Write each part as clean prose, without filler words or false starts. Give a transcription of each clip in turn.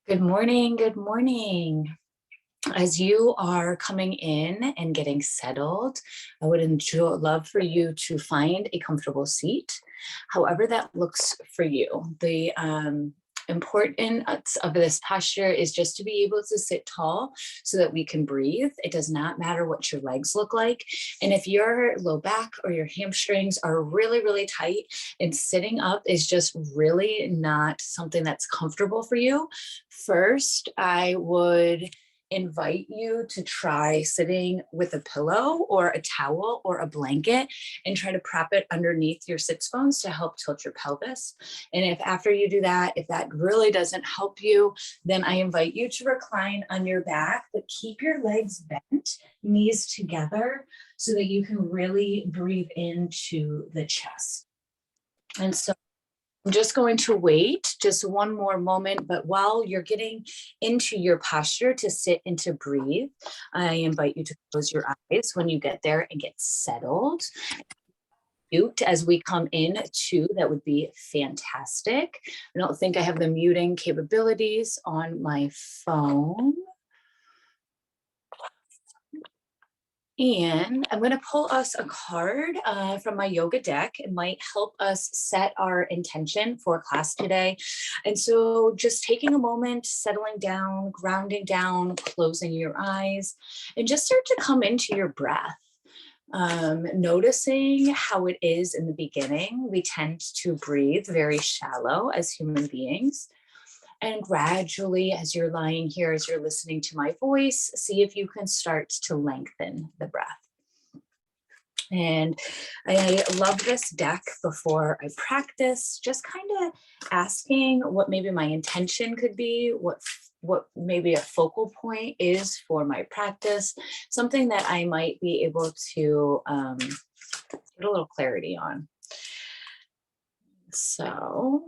Good morning. Good morning. As you are coming in and getting settled, I would love for you to find a comfortable seat, however that looks for you. The importance of this posture is just to be able to sit tall so that we can breathe. It does not matter what your legs look like. And if your low back or your hamstrings are really, really tight and sitting up is just really not something that's comfortable for you, first, I would invite you to try sitting with a pillow or a towel or a blanket and try to prop it underneath your sits bones to help tilt your pelvis. And if after you do that, if that really doesn't help you, then I invite you to recline on your back, but keep your legs bent, knees together, so that you can really breathe into the chest. And so I'm just going to wait just one more moment, but while you're getting into your posture to sit and to breathe, I invite you to close your eyes when you get there and get settled. Mute as we come in too, that would be fantastic. I don't think I have the muting capabilities on my phone. And I'm going to pull us a card from my yoga deck. It might help us set our intention for class today. And so just taking a moment, settling down, grounding down, closing your eyes, and just start to come into your breath. Noticing how it is in the beginning. We tend to breathe very shallow as human beings. And gradually, as you're lying here, as you're listening to my voice, see if you can start to lengthen the breath. And I love this deck before I practice, just kind of asking what maybe my intention could be, what maybe a focal point is for my practice, something that I might be able to get a little clarity on. So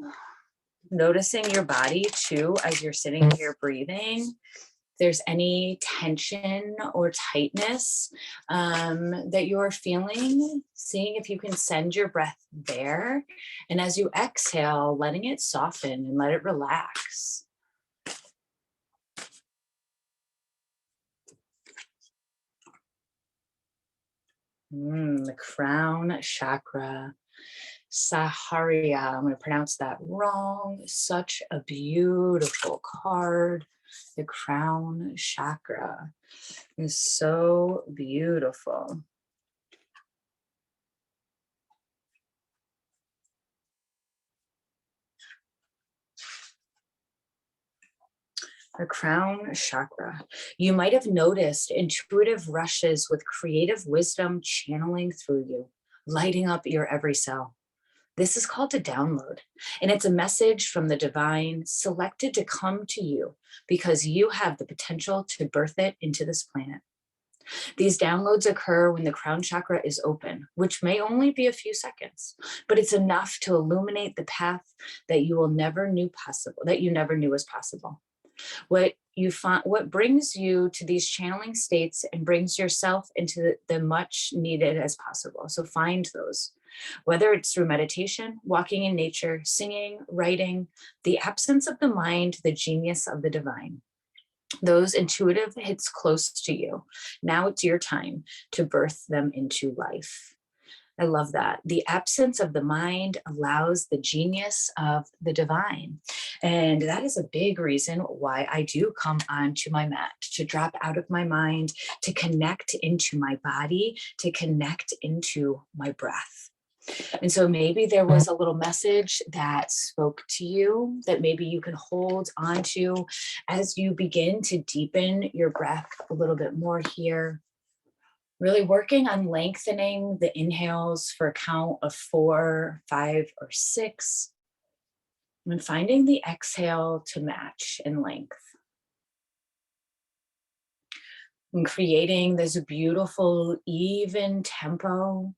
noticing your body too as you're sitting here breathing. If there's any tension or tightness that you're feeling, seeing if you can send your breath there. And as you exhale, letting it soften and let it relax. The crown chakra. Saharia. I'm going to pronounce that wrong. Such a beautiful card. The crown chakra is so beautiful. The crown chakra. You might have noticed intuitive rushes with creative wisdom channeling through you, lighting up your every cell. This is called a download, and it's a message from the divine selected to come to you because you have the potential to birth it into this planet. These downloads occur when the crown chakra is open, which may only be a few seconds, but it's enough to illuminate the path that you never knew was possible. What brings you to these channeling states and brings yourself into the much needed as possible. So find those. Whether it's through meditation, walking in nature, singing, writing, the absence of the mind, the genius of the divine. Those intuitive hits close to you. Now it's your time to birth them into life. I love that. The absence of the mind allows the genius of the divine. And that is a big reason why I do come onto my mat, to drop out of my mind, to connect into my body, to connect into my breath. And so maybe there was a little message that spoke to you that maybe you can hold on to as you begin to deepen your breath a little bit more here. Really working on lengthening the inhales for a count of 4, 5, or 6. And finding the exhale to match in length. And creating this beautiful, even tempo.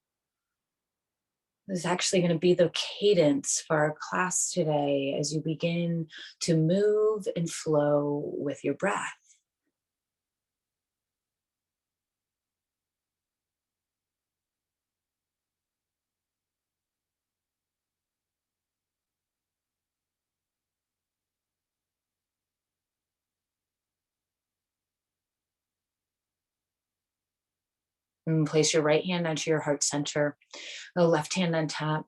This is actually going to be the cadence for our class today as you begin to move and flow with your breath. And place your right hand onto your heart center, the left hand on top.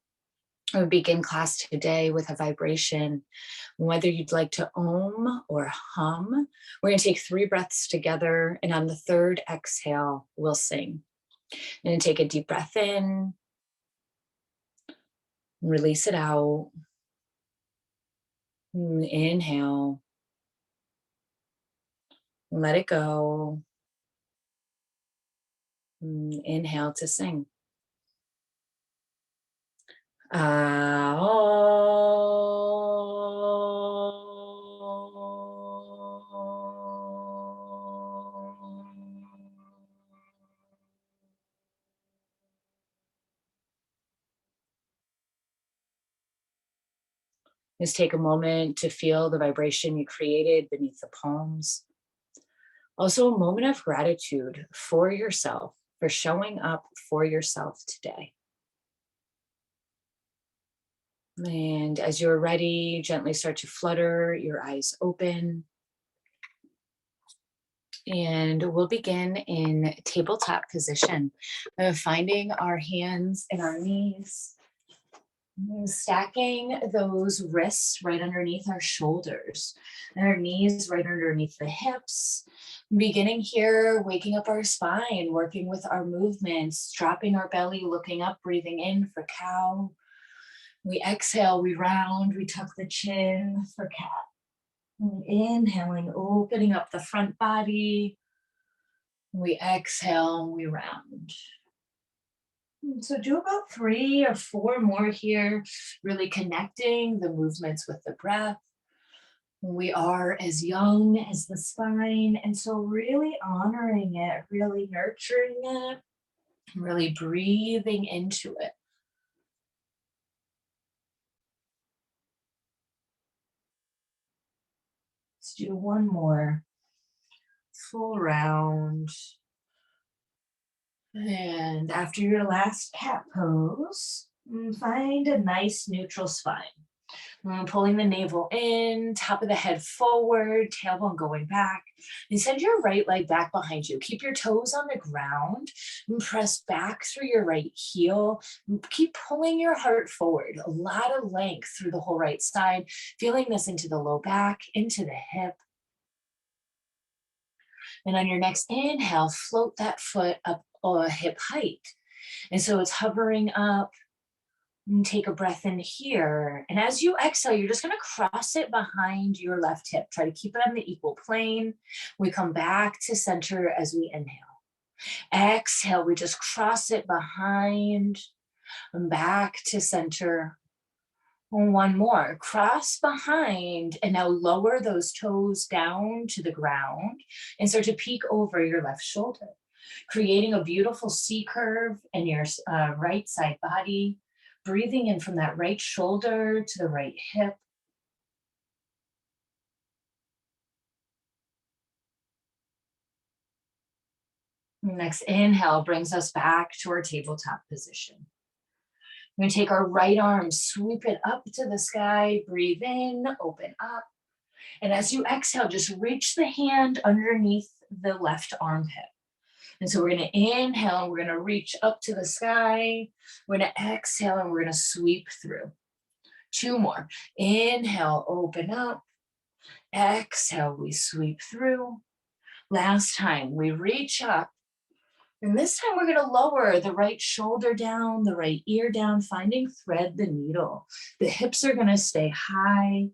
We begin class today with a vibration. Whether you'd like to om or hum, we're going to take 3 breaths together. And on the 3rd exhale, we'll sing. And take a deep breath in, release it out. Inhale, let it go. Inhale to sing. Just take a moment to feel the vibration you created beneath the palms. Also, a moment of gratitude for yourself, for showing up for yourself today. And as you're ready, gently start to flutter your eyes open. And we'll begin in tabletop position, finding our hands and our knees, stacking those wrists right underneath our shoulders, and our knees right underneath the hips. Beginning here, waking up our spine, working with our movements, dropping our belly, looking up, breathing in for cow. We exhale, we round, we tuck the chin for cat. Inhaling, opening up the front body. We exhale, we round. So do about 3 or 4 more here, really connecting the movements with the breath. We are as young as the spine, and so really honoring it, really nurturing it, really breathing into it. Let's do 1 more. Full round. And after your last cat pose, find a nice neutral spine. Pulling the navel in, top of the head forward, tailbone going back. And send your right leg back behind you. Keep your toes on the ground and press back through your right heel. Keep pulling your heart forward. A lot of length through the whole right side. Feeling this into the low back, into the hip. And on your next inhale, float that foot up hip height. And so it's hovering up. And take a breath in here. And as you exhale, you're just going to cross it behind your left hip. Try to keep it on the equal plane. We come back to center as we inhale. Exhale, we just cross it behind and back to center. 1 more, cross behind, and now lower those toes down to the ground and start to peek over your left shoulder, creating a beautiful C curve in your right side body, breathing in from that right shoulder to the right hip. Next inhale brings us back to our tabletop position. We're going to take our right arm, sweep it up to the sky, breathe in, open up. And as you exhale, just reach the hand underneath the left armpit. And so we're going to inhale, and we're going to reach up to the sky. We're going to exhale, and we're going to sweep through. 2 more. Inhale, open up. Exhale, we sweep through. Last time, we reach up. And this time we're going to lower the right shoulder down, the right ear down, finding thread the needle. The hips are going to stay high.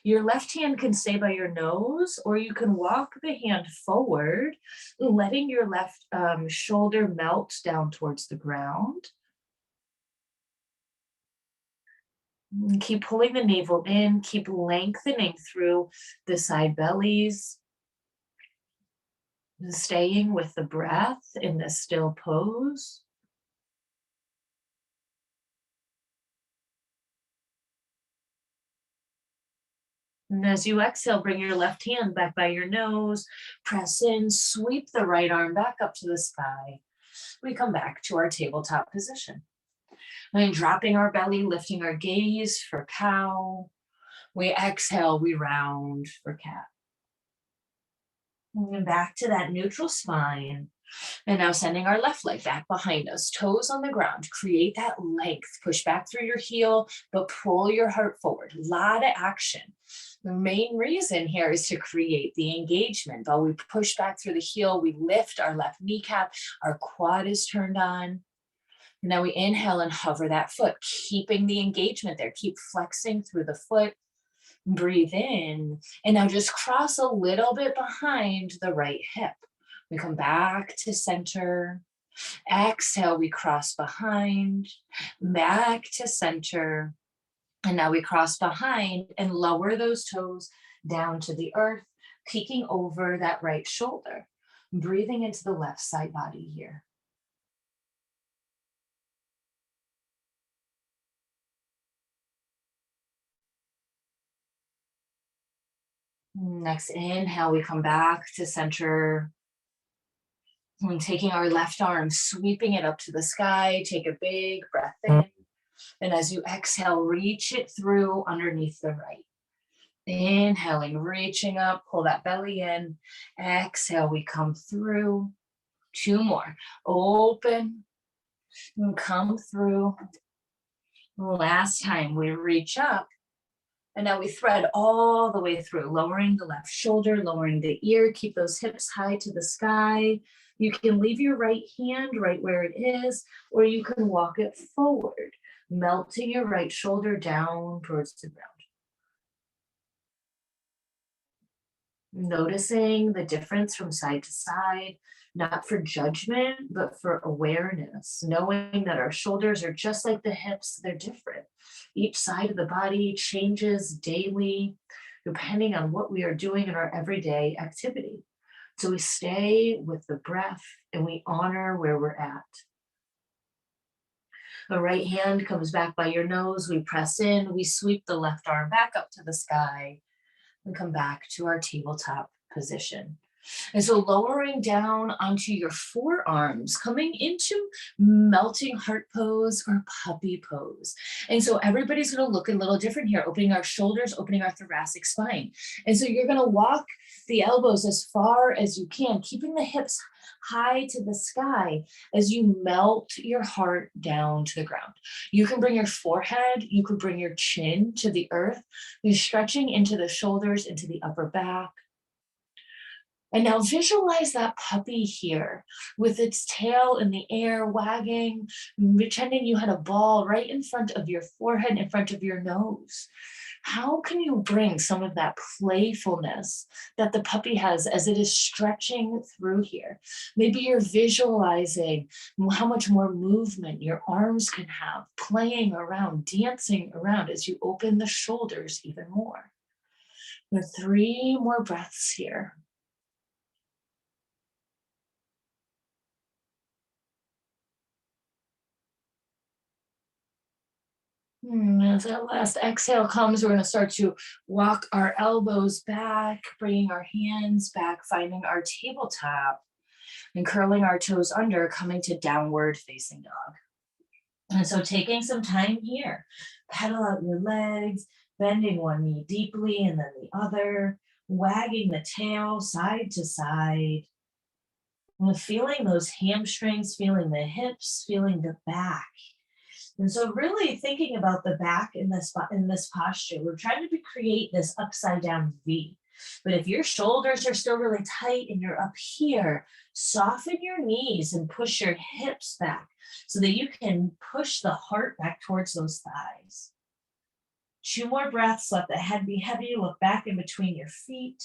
Your left hand can stay by your nose, or you can walk the hand forward, letting your left shoulder melt down towards the ground. And keep pulling the navel in, keep lengthening through the side bellies. Staying with the breath in this still pose. And as you exhale, bring your left hand back by your nose, press in, sweep the right arm back up to the sky. We come back to our tabletop position. And dropping our belly, lifting our gaze for cow. We exhale, we round for cat. And back to that neutral spine. And now sending our left leg back behind us, toes on the ground. Create that length. Push back through your heel, but pull your heart forward. A lot of action. The main reason here is to create the engagement. While we push back through the heel, we lift our left kneecap. Our quad is turned on. Now we inhale and hover that foot, keeping the engagement there. Keep flexing through the foot. Breathe in. And now just cross a little bit behind the right hip. We come back to center. Exhale, we cross behind, back to center. And now we cross behind and lower those toes down to the earth, peeking over that right shoulder. Breathing into the left side body here. Next inhale, we come back to center. And taking our left arm, sweeping it up to the sky. Take a big breath in. And as you exhale, reach it through underneath the right. Inhaling, reaching up, pull that belly in. Exhale, we come through. 2 more. Open and come through. Last time we reach up. And now we thread all the way through, lowering the left shoulder, lowering the ear. Keep those hips high to the sky. You can leave your right hand right where it is, or you can walk it forward, melting your right shoulder down towards the ground. Noticing the difference from side to side, not for judgment, but for awareness, knowing that our shoulders are just like the hips, they're different. Each side of the body changes daily, depending on what we are doing in our everyday activity. So we stay with the breath and we honor where we're at. The right hand comes back by your nose, we press in, we sweep the left arm back up to the sky, and come back to our tabletop position. And so lowering down onto your forearms, coming into melting heart pose or puppy pose. And so everybody's going to look a little different here, opening our shoulders, opening our thoracic spine. And so you're going to walk the elbows as far as you can, keeping the hips high to the sky as you melt your heart down to the ground. You can bring your forehead, you could bring your chin to the earth. You're stretching into the shoulders, into the upper back. And now visualize that puppy here with its tail in the air wagging, pretending you had a ball right in front of your forehead, in front of your nose. How can you bring some of that playfulness that the puppy has as it is stretching through here? Maybe you're visualizing how much more movement your arms can have, playing around, dancing around as you open the shoulders even more. With 3 more breaths here. As that last exhale comes, we're going to start to walk our elbows back, bringing our hands back, finding our tabletop, and curling our toes under, coming to downward facing dog. And so taking some time here, pedal out your legs, bending one knee deeply and then the other, wagging the tail side to side, and feeling those hamstrings, feeling the hips, feeling the back. And so really thinking about the back in this posture, we're trying to create this upside down V. But if your shoulders are still really tight and you're up here, soften your knees and push your hips back so that you can push the heart back towards those thighs. 2 more breaths, let the head be heavy, look back in between your feet.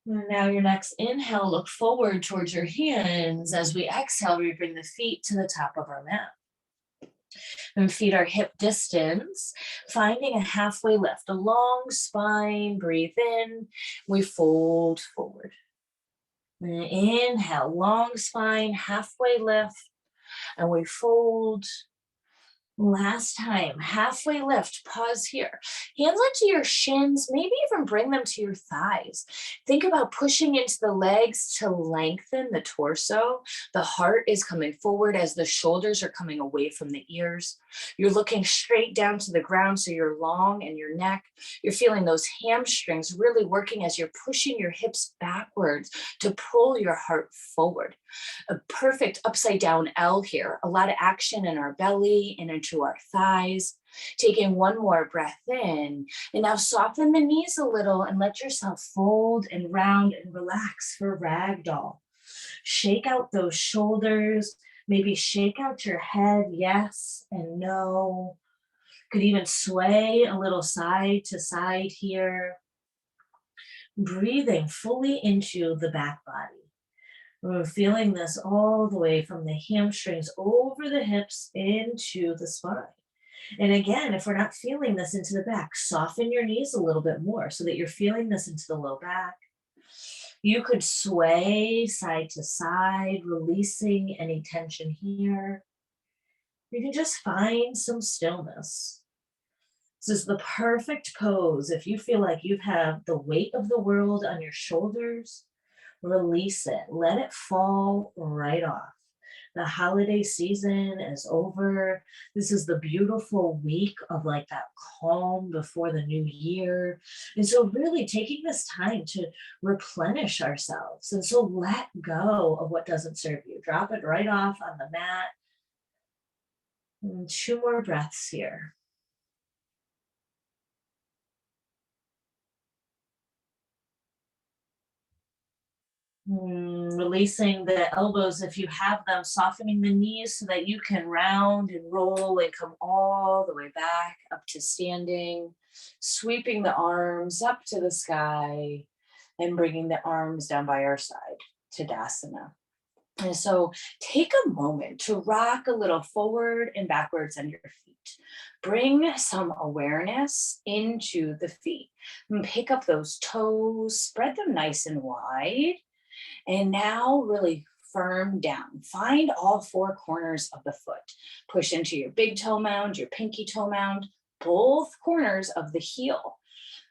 And now your next inhale, look forward towards your hands. As we exhale, we bring the feet to the top of our mat. And feet are hip distance, finding a halfway lift, a long spine. Breathe in, we fold forward. And inhale, long spine, halfway lift, and we fold. Last time, halfway lift, pause here. Hands onto your shins, maybe even bring them to your thighs. Think about pushing into the legs to lengthen the torso. The heart is coming forward as the shoulders are coming away from the ears. You're looking straight down to the ground, so you're long in your neck. You're feeling those hamstrings really working as you're pushing your hips backwards to pull your heart forward. A perfect upside down L here. A lot of action in our belly and into our thighs. Taking one more breath in. And now soften the knees a little and let yourself fold and round and relax for ragdoll. Shake out those shoulders. Maybe shake out your head, yes and no. Could even sway a little side to side here. Breathing fully into the back body. We're feeling this all the way from the hamstrings over the hips into the spine. And again, if we're not feeling this into the back, soften your knees a little bit more so that you're feeling this into the low back. You could sway side to side, releasing any tension here. You can just find some stillness. This is the perfect pose if you feel like you have the weight of the world on your shoulders. Release it. Let it fall right off. The holiday season is over. This is the beautiful week of like that calm before the new year. And so, really taking this time to replenish ourselves. And so, let go of what doesn't serve you. Drop it right off on the mat. And two more breaths here. Releasing the elbows if you have them, softening the knees so that you can round and roll and come all the way back up to standing, sweeping the arms up to the sky and bringing the arms down by our side, Tadasana. And so take a moment to rock a little forward and backwards on your feet. Bring some awareness into the feet and pick up those toes, spread them nice and wide. And now really firm down. Find all four corners of the foot. Push into your big toe mound, your pinky toe mound, both corners of the heel.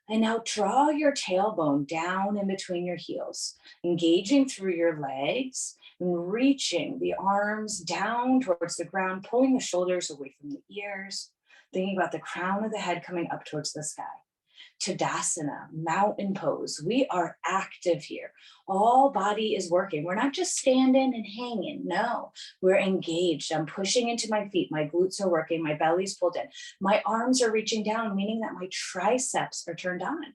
And now draw your tailbone down in between your heels, engaging through your legs and reaching the arms down towards the ground, pulling the shoulders away from the ears, thinking about the crown of the head coming up towards the sky. Tadasana, mountain pose. We are active here. All body is working. We're not just standing and hanging. No, we're engaged. I'm pushing into my feet. My glutes are working. My belly's pulled in. My arms are reaching down, meaning that my triceps are turned on.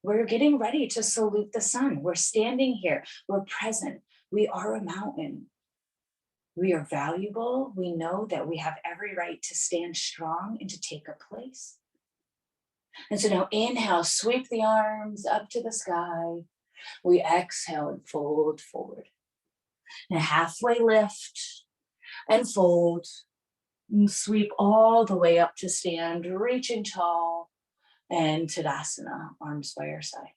We're getting ready to salute the sun. We're standing here. We're present. We are a mountain. We are valuable. We know that we have every right to stand strong and to take a place. And so now inhale, sweep the arms up to the sky. We exhale and fold forward. And halfway lift and fold. And sweep all the way up to stand, reaching tall. And Tadasana, arms by your side.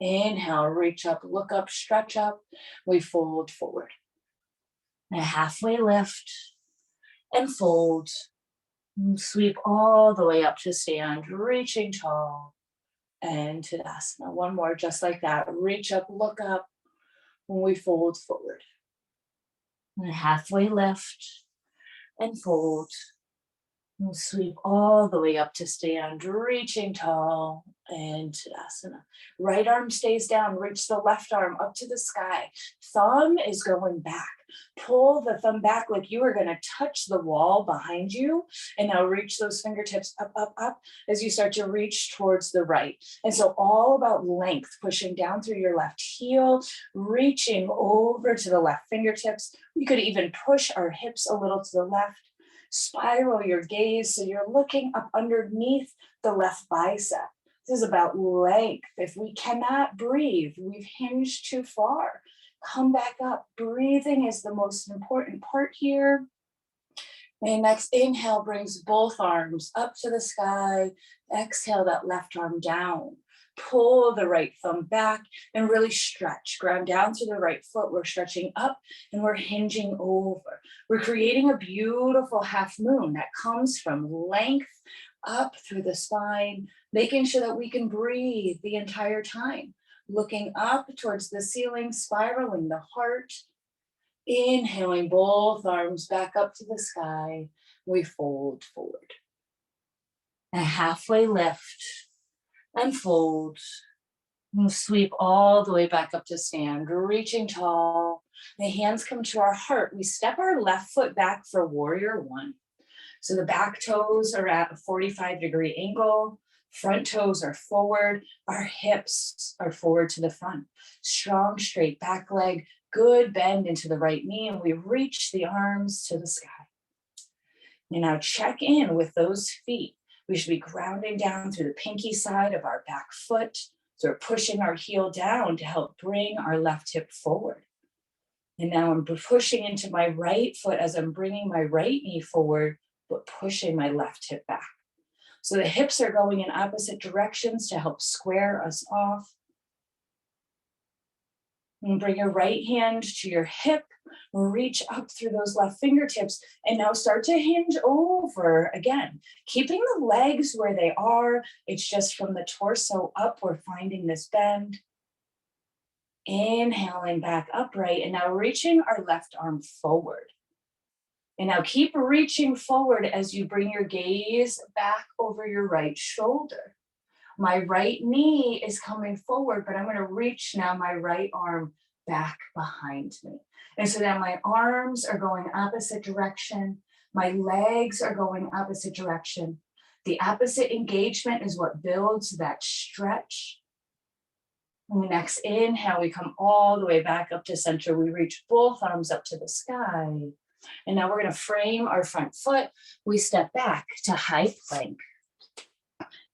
Inhale, reach up, look up, stretch up. We fold forward. And halfway lift and fold. And sweep all the way up to stand, reaching tall. And Tadasana. One more, just like that. Reach up, look up. When we fold forward. And halfway lift and fold. And sweep all the way up to stand, reaching tall. And Tadasana. Right arm stays down. Reach the left arm up to the sky. Thumb is going back. Pull the thumb back like you are going to touch the wall behind you. And now reach those fingertips up, up, up as you start to reach towards the right. And so all about length, pushing down through your left heel, reaching over to the left fingertips. We could even push our hips a little to the left. Spiral your gaze so you're looking up underneath the left bicep. This is about length. If we cannot breathe, we've hinged too far. Come back up. Breathing is the most important part here. And next inhale brings both arms up to the sky. Exhale that left arm down. Pull the right thumb back and really stretch. Ground down through the right foot. We're stretching up and we're hinging over. We're creating a beautiful half moon that comes from length up through the spine, making sure that we can breathe the entire time. Looking up towards the ceiling, spiraling the heart. Inhaling both arms back up to the sky. We fold forward. A halfway lift and fold. And sweep all the way back up to stand, reaching tall. The hands come to our heart. We step our left foot back for warrior one. So the back toes are at a 45-degree angle. Front toes are forward. Our hips are forward to the front. Strong, straight back leg. Good bend into the right knee. And we reach the arms to the sky. And now check in with those feet. We should be grounding down through the pinky side of our back foot. So we're pushing our heel down to help bring our left hip forward. And now I'm pushing into my right foot as I'm bringing my right knee forward, but pushing my left hip back. So the hips are going in opposite directions to help square us off. And bring your right hand to your hip, reach up through those left fingertips, and now start to hinge over again. Keeping the legs where they are, it's just from the torso up, we're finding this bend. Inhaling back upright, and now reaching our left arm forward. And now keep reaching forward as you bring your gaze back over your right shoulder. My right knee is coming forward, but I'm going to reach now my right arm back behind me. And so now my arms are going opposite direction. My legs are going opposite direction. The opposite engagement is what builds that stretch. And the next inhale, we come all the way back up to center. We reach both arms up to the sky. And now we're going to frame our front foot. We step back to high plank.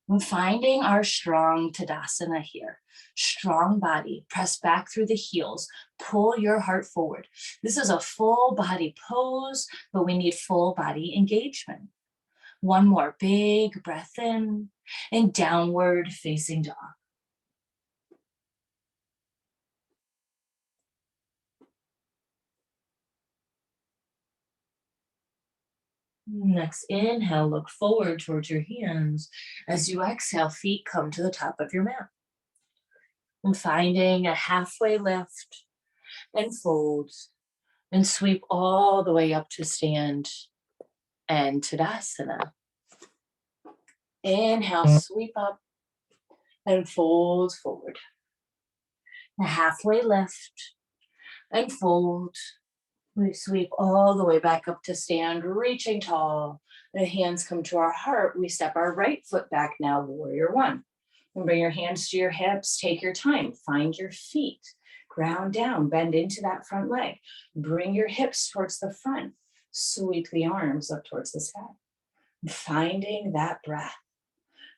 And finding our strong Tadasana here. Strong body, press back through the heels, pull your heart forward. This is a full body pose, but we need full body engagement. One more big breath in and downward facing dog. Next inhale, look forward towards your hands. As you exhale, feet come to the top of your mat. And finding a halfway lift and fold and sweep all the way up to stand and Tadasana. Inhale, sweep up and fold forward. A halfway lift and fold. We sweep all the way back up to stand, reaching tall. The hands come to our heart. We step our right foot back now, warrior one. And bring your hands to your hips. Take your time. Find your feet. Ground down. Bend into that front leg. Bring your hips towards the front. Sweep the arms up towards the sky. Finding that breath.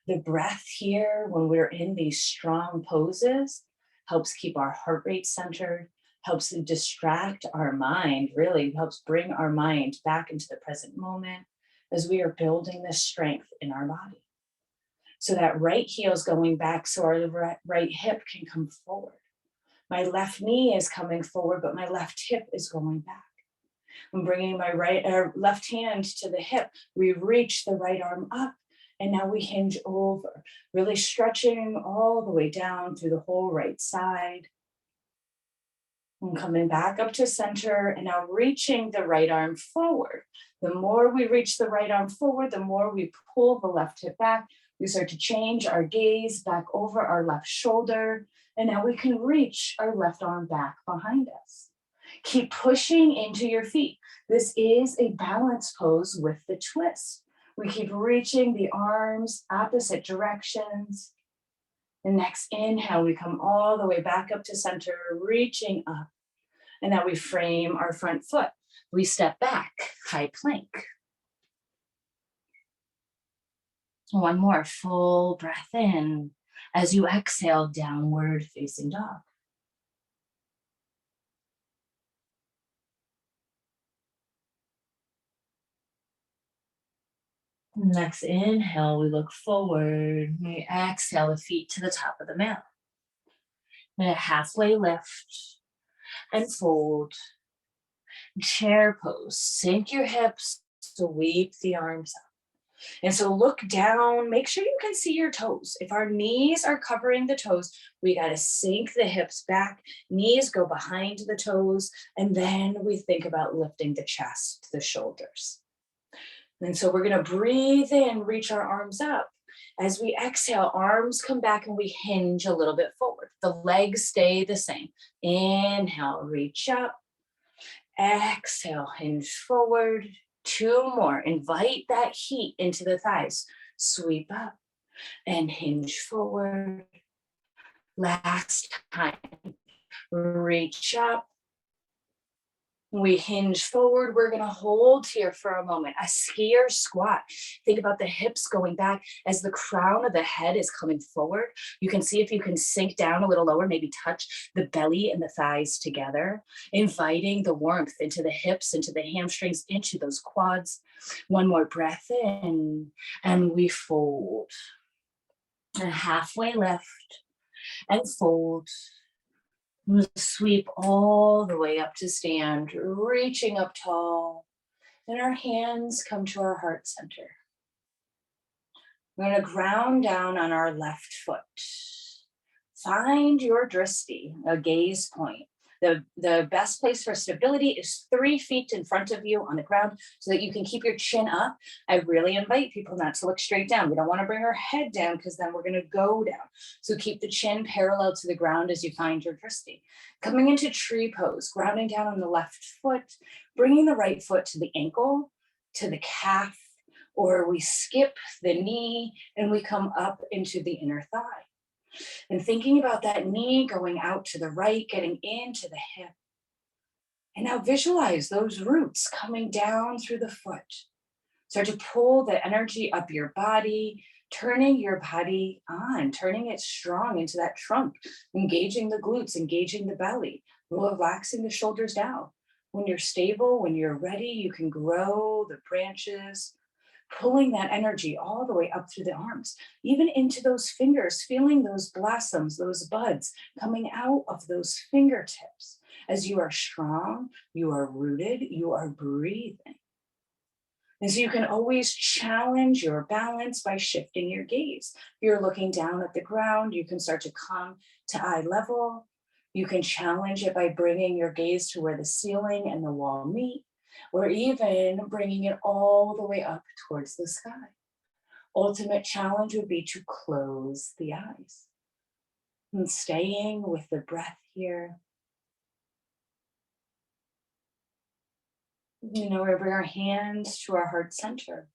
The breath here, when we're in these strong poses, helps keep our heart rate centered, helps to distract our mind, really helps bring our mind back into the present moment as we are building this strength in our body. So that right heel is going back so our right hip can come forward. My left knee is coming forward, but my left hip is going back. I'm bringing my left hand to the hip. We reach the right arm up, and now we hinge over, really stretching all the way down through the whole right side. And coming back up to center, and now reaching the right arm forward. The more we reach the right arm forward, the more we pull the left hip back. We start to change our gaze back over our left shoulder, and now we can reach our left arm back behind us. Keep pushing into your feet. This is a balance pose with the twist. We keep reaching the arms opposite directions. The next inhale, we come all the way back up to center, reaching up. And now we frame our front foot. We step back, high plank. One more full breath in as you exhale, downward facing dog. Next inhale, we look forward. We exhale the feet to the top of the mat. And a halfway lift and fold. Chair pose. Sink your hips, sweep the arms up. And so look down, make sure you can see your toes. If our knees are covering the toes, we got to sink the hips back, knees go behind the toes, and then we think about lifting the chest, the shoulders. And so we're going to breathe in, reach our arms up. As we exhale, arms come back and we hinge a little bit forward. The legs stay the same. Inhale, reach up. Exhale, hinge forward. 2 more. Invite that heat into the thighs. Sweep up and hinge forward. Last time. Reach up. We hinge forward. We're going to hold here for a moment. A skier squat. Think about the hips going back as the crown of the head is coming forward. You can see if you can sink down a little lower, maybe touch the belly and the thighs together, inviting the warmth into the hips, into the hamstrings, into those quads. 1 more breath in, and we fold. And halfway lift and fold. We'll sweep all the way up to stand, reaching up tall. And our hands come to our heart center. We're going to ground down on our left foot. Find your drishti, a gaze point. The best place for stability is 3 feet in front of you on the ground so that you can keep your chin up. I really invite people not to look straight down. We don't want to bring our head down because then we're going to go down. So keep the chin parallel to the ground as you find your drishti. Coming into tree pose, grounding down on the left foot, bringing the right foot to the ankle, to the calf, or we skip the knee and we come up into the inner thigh. And thinking about that knee going out to the right, getting into the hip. And now visualize those roots coming down through the foot. Start to pull the energy up your body, turning your body on, turning it strong into that trunk, engaging the glutes, engaging the belly, relaxing the shoulders down. When you're stable, when you're ready, you can grow the branches, pulling that energy all the way up through the arms, even into those fingers, feeling those blossoms, those buds coming out of those fingertips. As you are strong, you are rooted, you are breathing. And so you can always challenge your balance by shifting your gaze. If you're looking down at the ground, you can start to come to eye level. You can challenge it by bringing your gaze to where the ceiling and the wall meet, or even bringing it all the way up towards the sky. Ultimate challenge would be to close the eyes. And staying with the breath here. We're going to bring our hands to our heart center.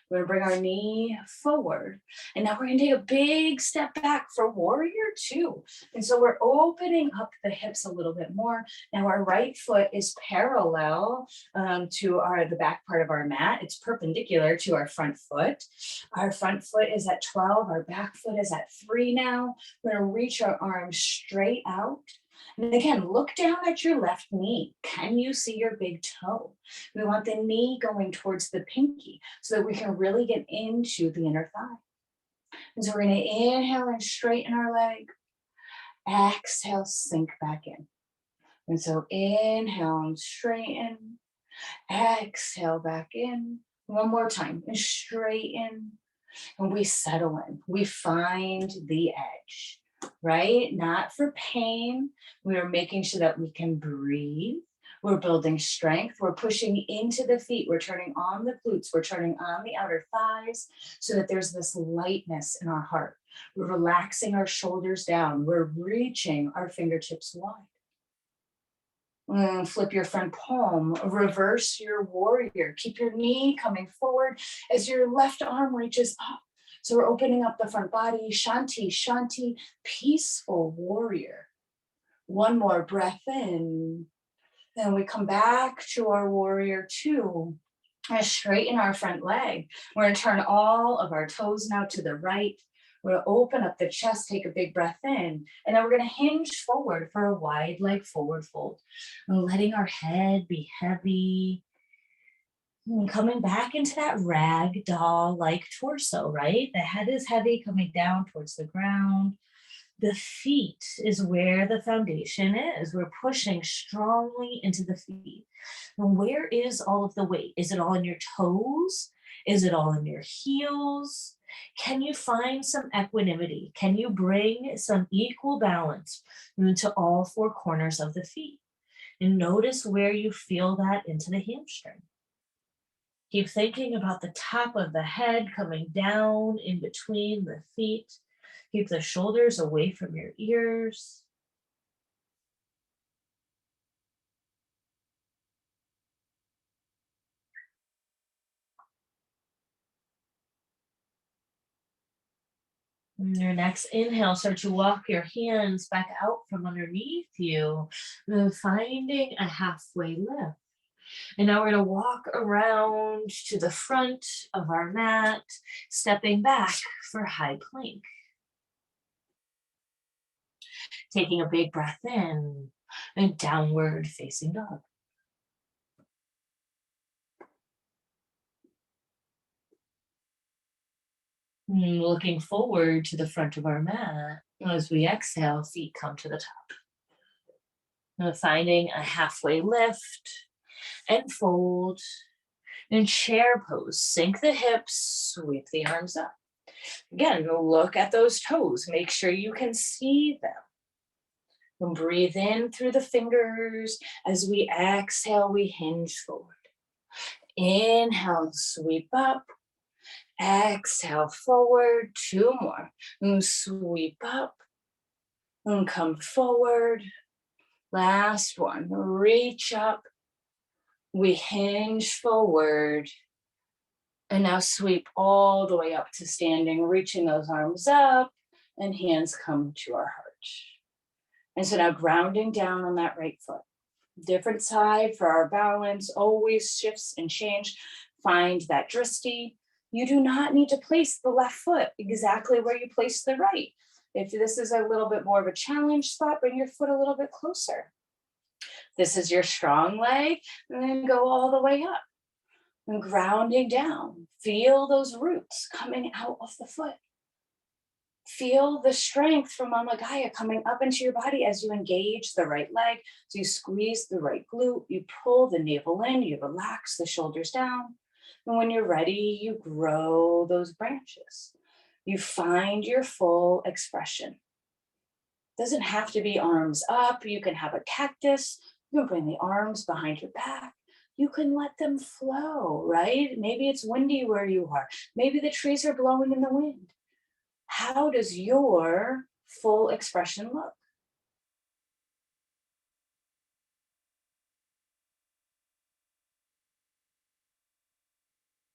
We're going to bring our knee forward. And now we're going to take a big step back for warrior 2. And so we're opening up the hips a little bit more. Now our right foot is parallel to the back part of our mat. It's perpendicular to our front foot. Our front foot is at 12. Our back foot is at 3 now. We're going to reach our arms straight out. And again, look down at your left knee. Can you see your big toe? We want the knee going towards the pinky so that we can really get into the inner thigh. And so we're going to inhale and straighten our leg. Exhale, sink back in. And so inhale and straighten. Exhale back in. 1 more time and straighten. And we settle in. We find the edge. Right? Not for pain. We are making sure that we can breathe. We're building strength. We're pushing into the feet. We're turning on the glutes. We're turning on the outer thighs so that there's this lightness in our heart. We're relaxing our shoulders down. We're reaching our fingertips wide. Flip your front palm. Reverse your warrior. Keep your knee coming forward as your left arm reaches up. So we're opening up the front body. Shanti, Shanti, peaceful warrior. 1 more breath in. Then we come back to our warrior 2. And straighten our front leg. We're going to turn all of our toes now to the right. We're going to open up the chest, take a big breath in. And then we're going to hinge forward for a wide leg forward fold. And letting our head be heavy. Coming back into that rag doll like torso, right? The head is heavy, coming down towards the ground. The feet is where the foundation is. We're pushing strongly into the feet. And where is all of the weight? Is it all in your toes? Is it all in your heels? Can you find some equanimity? Can you bring some equal balance into all four corners of the feet? And notice where you feel that into the hamstring. Keep thinking about the top of the head coming down in between the feet. Keep the shoulders away from your ears. On your next inhale, start to walk your hands back out from underneath you, finding a halfway lift. And now we're going to walk around to the front of our mat, stepping back for high plank. Taking a big breath in and downward facing dog. Looking forward to the front of our mat. As we exhale, feet come to the top. Finding a halfway lift and fold. And chair pose, sink the hips, sweep the arms up. Again, look at those toes. Make sure you can see them. And breathe in through the fingers. As we exhale, we hinge forward. Inhale, sweep up. Exhale, forward. Two more. And sweep up. And come forward. Last one. Reach up. We hinge forward. And now sweep all the way up to standing, reaching those arms up, and hands come to our heart. And so now grounding down on that right foot. Different side for our balance, always shifts and change. Find that drishti. You do not need to place the left foot exactly where you place the right. If this is a little bit more of a challenge spot, bring your foot a little bit closer. This is your strong leg, and then go all the way up. And grounding down. Feel those roots coming out of the foot. Feel the strength from Mama Gaia coming up into your body as you engage the right leg. So you squeeze the right glute, you pull the navel in, you relax the shoulders down. And when you're ready, you grow those branches. You find your full expression. Doesn't have to be arms up. You can have a cactus. You can bring the arms behind your back. You can let them flow, right? Maybe it's windy where you are. Maybe the trees are blowing in the wind. How does your full expression look?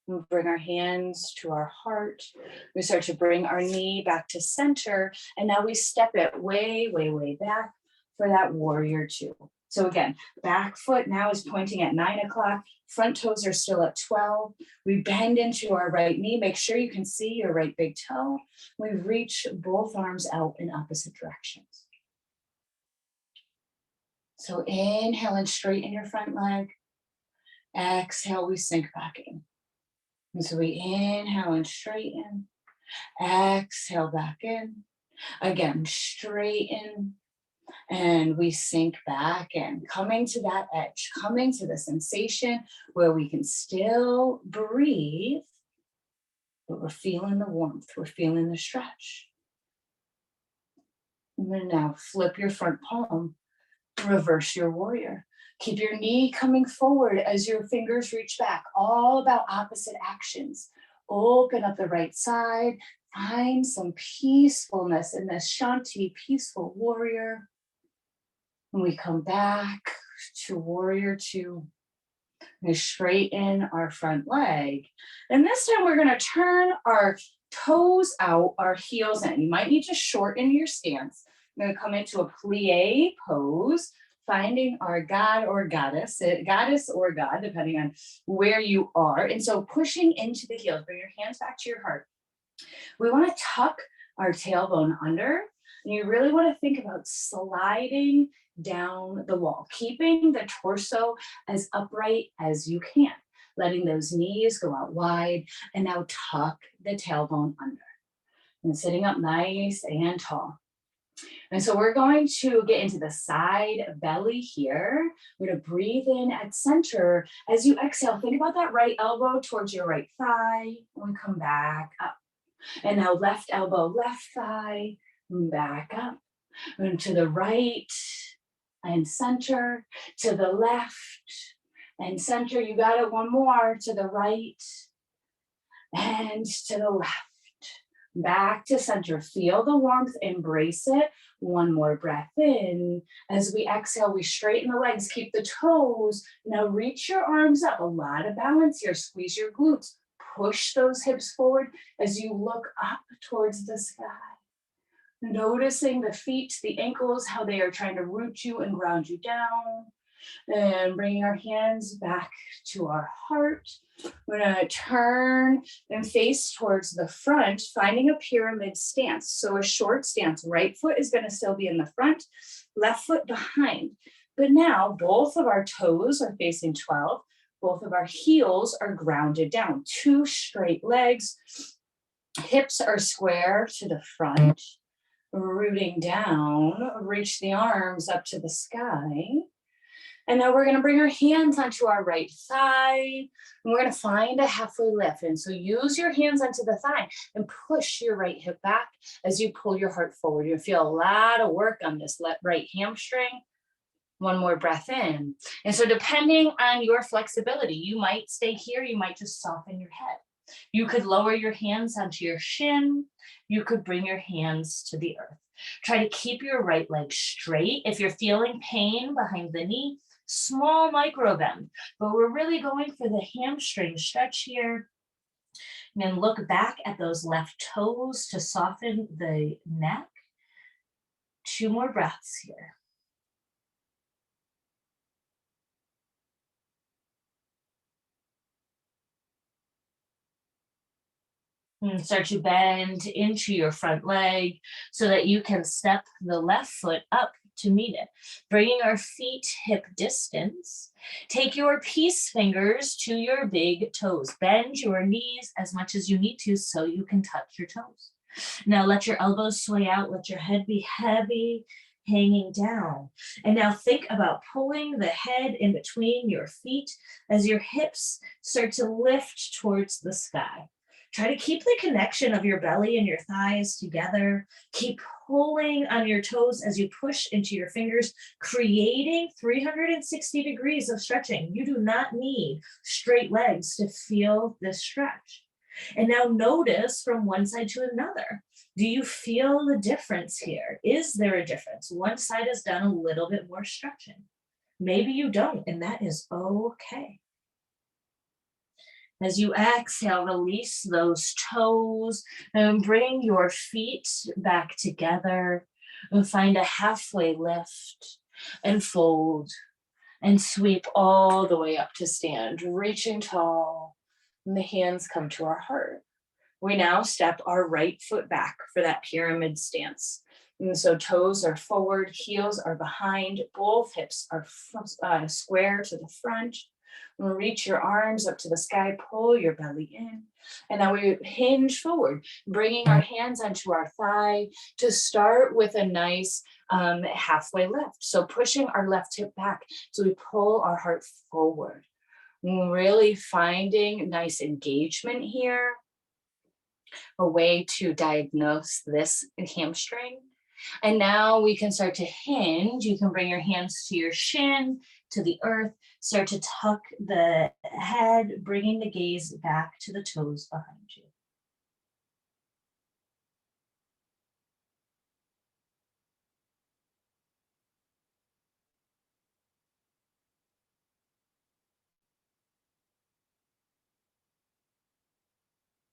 We bring our hands to our heart. We start to bring our knee back to center. And now we step it way, way, way back for that warrior two. So again, back foot now is pointing at 9 o'clock. Front toes are still at 12. We bend into our right knee. Make sure you can see your right big toe. We reach both arms out in opposite directions. So inhale and straighten your front leg. Exhale, we sink back in. And so we inhale and straighten. Exhale back in. Again, straighten. And we sink back in, coming to that edge, coming to the sensation where we can still breathe, but we're feeling the warmth, we're feeling the stretch. And then now flip your front palm, reverse your warrior. Keep your knee coming forward as your fingers reach back, all about opposite actions. Open up the right side, find some peacefulness in this Shanti, peaceful warrior. And we come back to warrior two. We straighten our front leg. And this time we're going to turn our toes out, our heels in. You might need to shorten your stance. We're going to come into a plie pose, finding our god or goddess or god, depending on where you are. And so pushing into the heels, bring your hands back to your heart. We want to tuck our tailbone under. And you really want to think about sliding down the wall, keeping the torso as upright as you can. letting those knees go out wide. And now tuck the tailbone under and sitting up nice and tall. And so we're going to get into the side belly here. We're going to breathe in at center. As you exhale, think about that right elbow towards your right thigh and come back up. And now left elbow, left thigh, back up. And to the right and center, to the left and center. You got it. One more. To the right and to the left. Back to center. Feel the warmth. Embrace it. One more breath in. As we exhale, we straighten the legs. Keep the toes. Now reach your arms up. A lot of balance here. Squeeze your glutes. Push those hips forward as you look up towards the sky. Noticing the feet, the ankles, how they are trying to root you and ground you down. And bringing our hands back to our heart. We're going to turn and face towards the front, finding a pyramid stance. So a short stance. Right foot is going to still be in the front, left foot behind. But now both of our toes are facing 12. Both of our heels are grounded down. 2 straight legs. Hips are square to the front. Rooting down, reach the arms up to the sky. And now we're going to bring our hands onto our right thigh. And we're going to find a halfway lift. And so use your hands onto the thigh and push your right hip back as you pull your heart forward. You'll feel a lot of work on this right hamstring. One more breath in. And so depending on your flexibility, you might stay here. You might just soften your head. You could lower your hands onto your shin. You could bring your hands to the earth. Try to keep your right leg straight. If you're feeling pain behind the knee, small micro bend, but we're really going for the hamstring stretch here. And then look back at those left toes to soften the neck. 2 more breaths here. And start to bend into your front leg so that you can step the left foot up to meet it. Bringing our feet hip distance. Take your peace fingers to your big toes. Bend your knees as much as you need to so you can touch your toes. Now let your elbows sway out. Let your head be heavy, hanging down. And now think about pulling the head in between your feet as your hips start to lift towards the sky. Try to keep the connection of your belly and your thighs together. Keep pulling on your toes as you push into your fingers, creating 360 degrees of stretching. You do not need straight legs to feel this stretch. And now notice from one side to another. Do you feel the difference here? Is there a difference? One side has done a little bit more stretching. Maybe you don't, and that is okay. As you exhale, release those toes and bring your feet back together and find a halfway lift and fold and sweep all the way up to stand, reaching tall, and the hands come to our heart. We now step our right foot back for that pyramid stance. And so toes are forward, heels are behind, both hips are square to the front. Reach your arms up to the sky, pull your belly in. And now we hinge forward, bringing our hands onto our thigh to start with a nice halfway lift. So pushing our left hip back so we pull our heart forward. Really finding nice engagement here. A way to diagnose this hamstring. And now we can start to hinge. You can bring your hands to your shin, to the earth, start to tuck the head, bringing the gaze back to the toes behind you.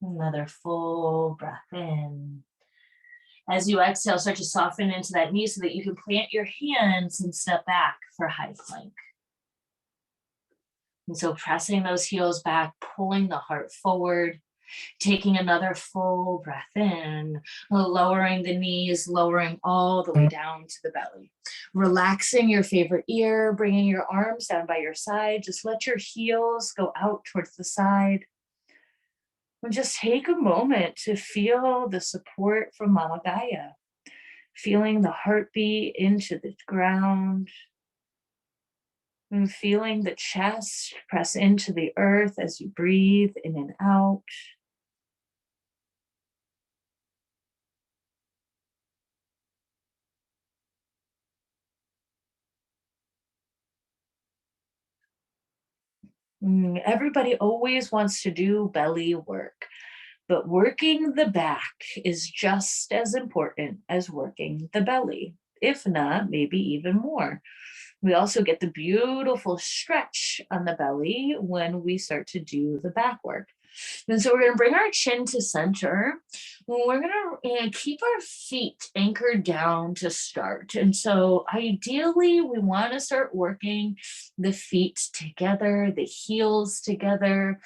Another full breath in. As you exhale, start to soften into that knee so that you can plant your hands and step back for high plank. And so pressing those heels back, pulling the heart forward. Taking another full breath in, lowering the knees, lowering all the way down to the belly. Relaxing your favorite ear, bringing your arms down by your side. Just let your heels go out towards the side. And just take a moment to feel the support from Mama Gaia. Feeling the heartbeat into the ground. And feeling the chest press into the earth as you breathe in and out. Everybody always wants to do belly work, but working the back is just as important as working the belly, if not, maybe even more. We also get the beautiful stretch on the belly when we start to do the back work. And so we're going to bring our chin to center. We're going to keep our feet anchored down to start. And so ideally, we want to start working the feet together, the heels together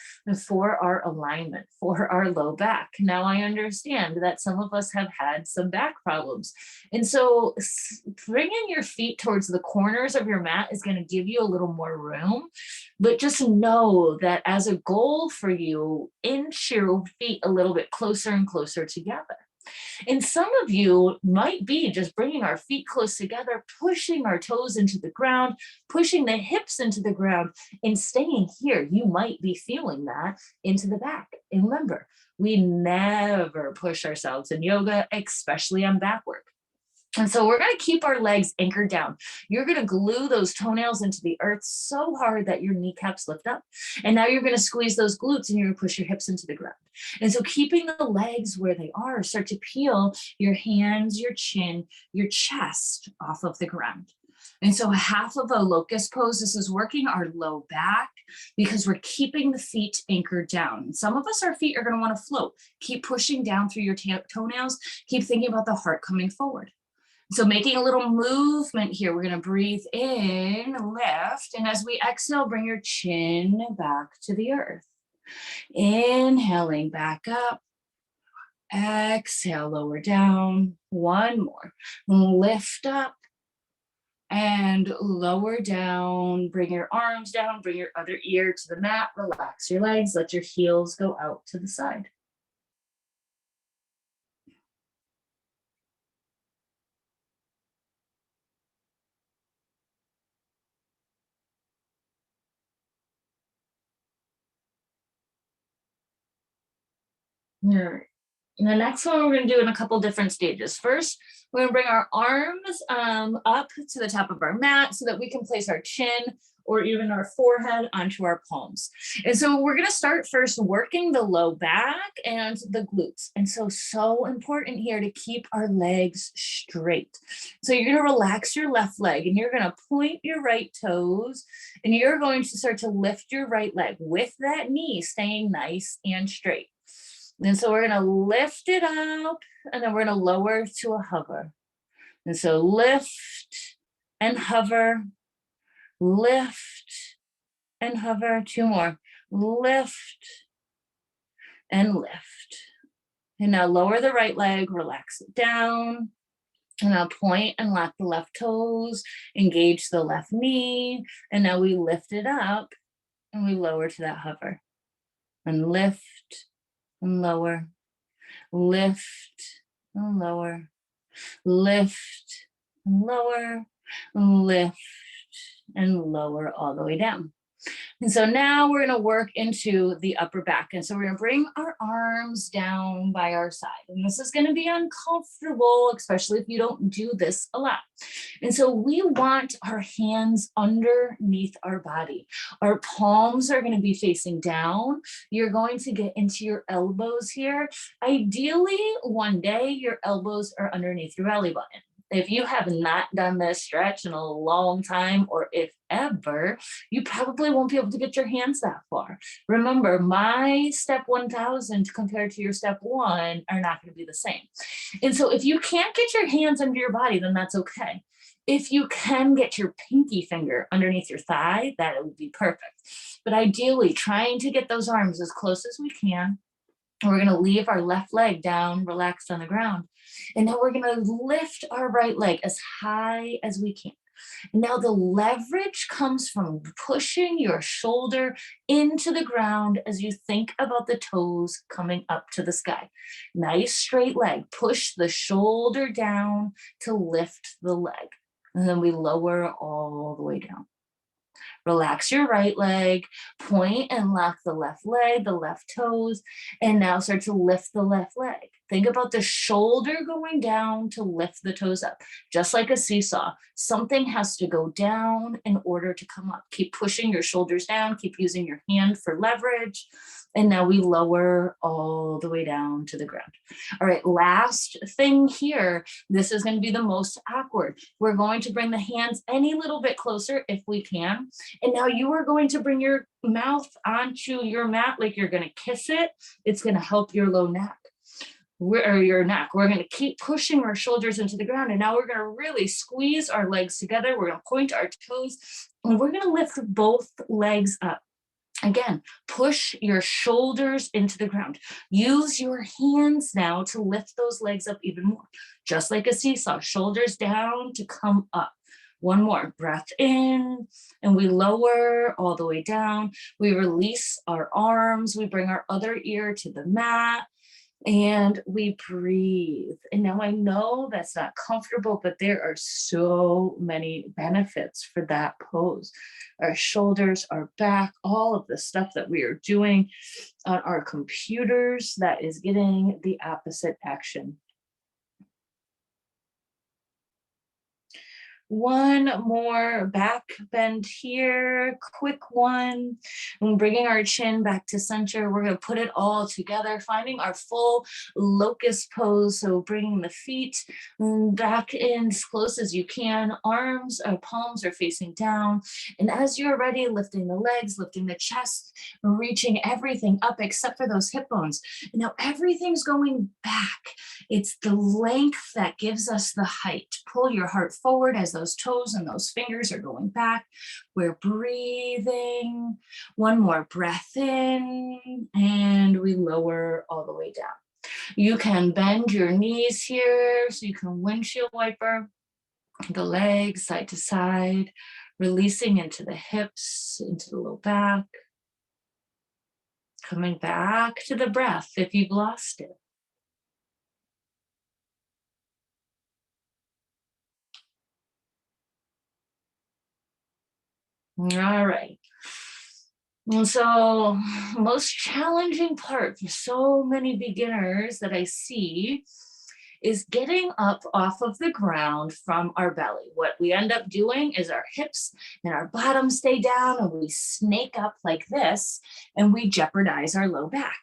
for our alignment, for our low back. Now, I understand that some of us have had some back problems. And so bringing your feet towards the corners of your mat is going to give you a little more room. But just know that as a goal for you, inch your feet a little bit closer and closer together. And some of you might be just bringing our feet close together, pushing our toes into the ground, pushing the hips into the ground, and staying here. You might be feeling that into the back. And remember, we never push ourselves in yoga, especially on back work. And so we're going to keep our legs anchored down. You're going to glue those toenails into the earth so hard that your kneecaps lift up. And now you're going to squeeze those glutes and you're going to push your hips into the ground. And so keeping the legs where they are, start to peel your hands, your chin, your chest off of the ground. And so half of a locust pose, this is working our low back because we're keeping the feet anchored down. And some of us, our feet are going to want to float. Keep pushing down through your toenails. Keep thinking about the heart coming forward. So making a little movement here, we're going to breathe in, lift, and as we exhale, bring your chin back to the earth. Inhaling back up. Exhale, lower down. One more. Lift up and lower down. Bring your arms down, bring your other ear to the mat, relax your legs, let your heels go out to the side. All right. And the next one we're going to do in a couple different stages. First, we're going to bring our arms up to the top of our mat so that we can place our chin or even our forehead onto our palms. And so we're going to start first working the low back and the glutes. And so important here to keep our legs straight. So you're going to relax your left leg and you're going to point your right toes and you're going to start to lift your right leg with that knee staying nice and straight. And so we're going to lift it up and then we're going to lower to a hover. And so lift and hover, lift and hover. Two more. Lift and lift. And now lower the right leg, relax it down. And now point and lock the left toes, engage the left knee. And now we lift it up and we lower to that hover. And lift and lower, lift and lower, lift and lower, lift and lower all the way down. And so now we're going to work into the upper back. And so we're going to bring our arms down by our side. And this is going to be uncomfortable, especially if you don't do this a lot. And so we want our hands underneath our body. Our palms are going to be facing down. You're going to get into your elbows here. Ideally, one day your elbows are underneath your belly button. If you have not done this stretch in a long time, or if ever, you probably won't be able to get your hands that far. Remember, my step 1000 compared to your step 1 are not going to be the same. And so if you can't get your hands under your body, then that's okay. If you can get your pinky finger underneath your thigh, that would be perfect. But ideally, trying to get those arms as close as we can. We're gonna leave our left leg down, relaxed on the ground. And now we're gonna lift our right leg as high as we can. Now, the leverage comes from pushing your shoulder into the ground as you think about the toes coming up to the sky. Nice straight leg. Push the shoulder down to lift the leg. And then we lower all the way down. Relax your right leg, point and lock the left leg, the left toes, and now start to lift the left leg. Think about the shoulder going down to lift the toes up, just like a seesaw. Something has to go down in order to come up. Keep pushing your shoulders down, keep using your hand for leverage. And now we lower all the way down to the ground. All right, last thing here. This is going to be the most awkward. We're going to bring the hands any little bit closer if we can. And now you are going to bring your mouth onto your mat like you're going to kiss it. It's going to help your low neck. Or your neck. We're going to keep pushing our shoulders into the ground. And now we're going to really squeeze our legs together. We're going to point our toes and we're going to lift both legs up. Again, push your shoulders into the ground. Use your hands now to lift those legs up even more. Just like a seesaw, shoulders down to come up. One more breath in, and we lower all the way down. We release our arms. We bring our other ear to the mat. And we breathe. And now I know that's not comfortable, but there are so many benefits for that pose. Our shoulders, our back, all of the stuff that we are doing on our computers that is getting the opposite action. One more back bend here, quick one. And bringing our chin back to center. We're going to put it all together, finding our full locust pose. So bringing the feet back in as close as you can. Arms or palms are facing down. And as you're ready, lifting the legs, lifting the chest, reaching everything up except for those hip bones. And now everything's going back. It's the length that gives us the height. Pull your heart forward as those toes and those fingers are going back. We're breathing. One more breath in, and we lower all the way down. You can bend your knees here so you can windshield wiper the legs side to side, releasing into the hips, into the low back. Coming back to the breath if you've lost it. All right. And so, most challenging part for so many beginners that I see is getting up off of the ground from our belly. What we end up doing is our hips and our bottom stay down and we snake up like this and we jeopardize our low back.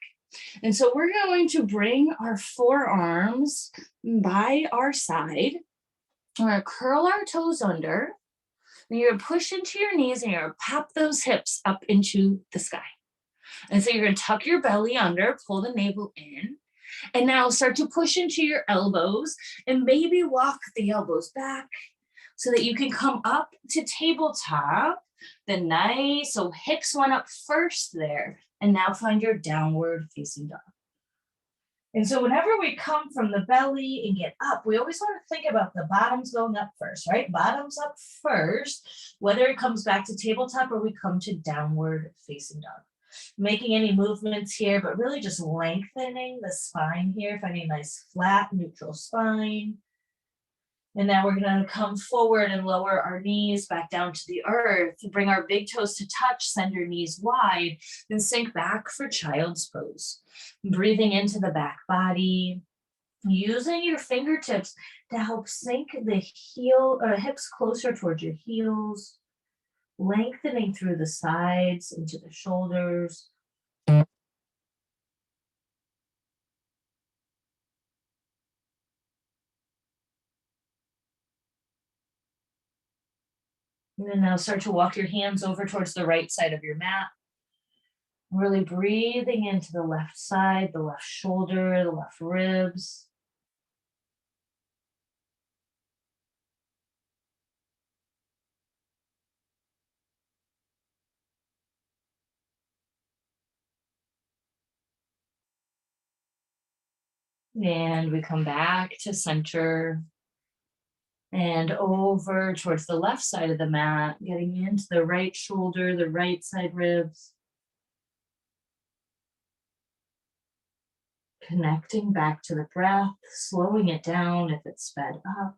And so we're going to bring our forearms by our side. We're going to curl our toes under. And you're going to push into your knees and you're going to pop those hips up into the sky. And so you're going to tuck your belly under, pull the navel in, and now start to push into your elbows and maybe walk the elbows back so that you can come up to tabletop. Then nice, so hips went up first there. And now find your downward facing dog. And so whenever we come from the belly and get up, we always want to think about the bottoms going up first, right? Bottoms up first, whether it comes back to tabletop or we come to downward facing dog. Making any movements here, but really just lengthening the spine here, finding a nice flat, neutral spine. And now we're going to come forward and lower our knees back down to the earth. Bring our big toes to touch, send your knees wide, then sink back for child's pose. Breathing into the back body, using your fingertips to help sink the hips closer towards your heels, lengthening through the sides into the shoulders. And then now start to walk your hands over towards the right side of your mat. Really breathing into the left side, the left shoulder, the left ribs. And we come back to center and over towards the left side of the mat, getting into the right shoulder, the right side ribs. Connecting back to the breath, slowing it down if it's sped up.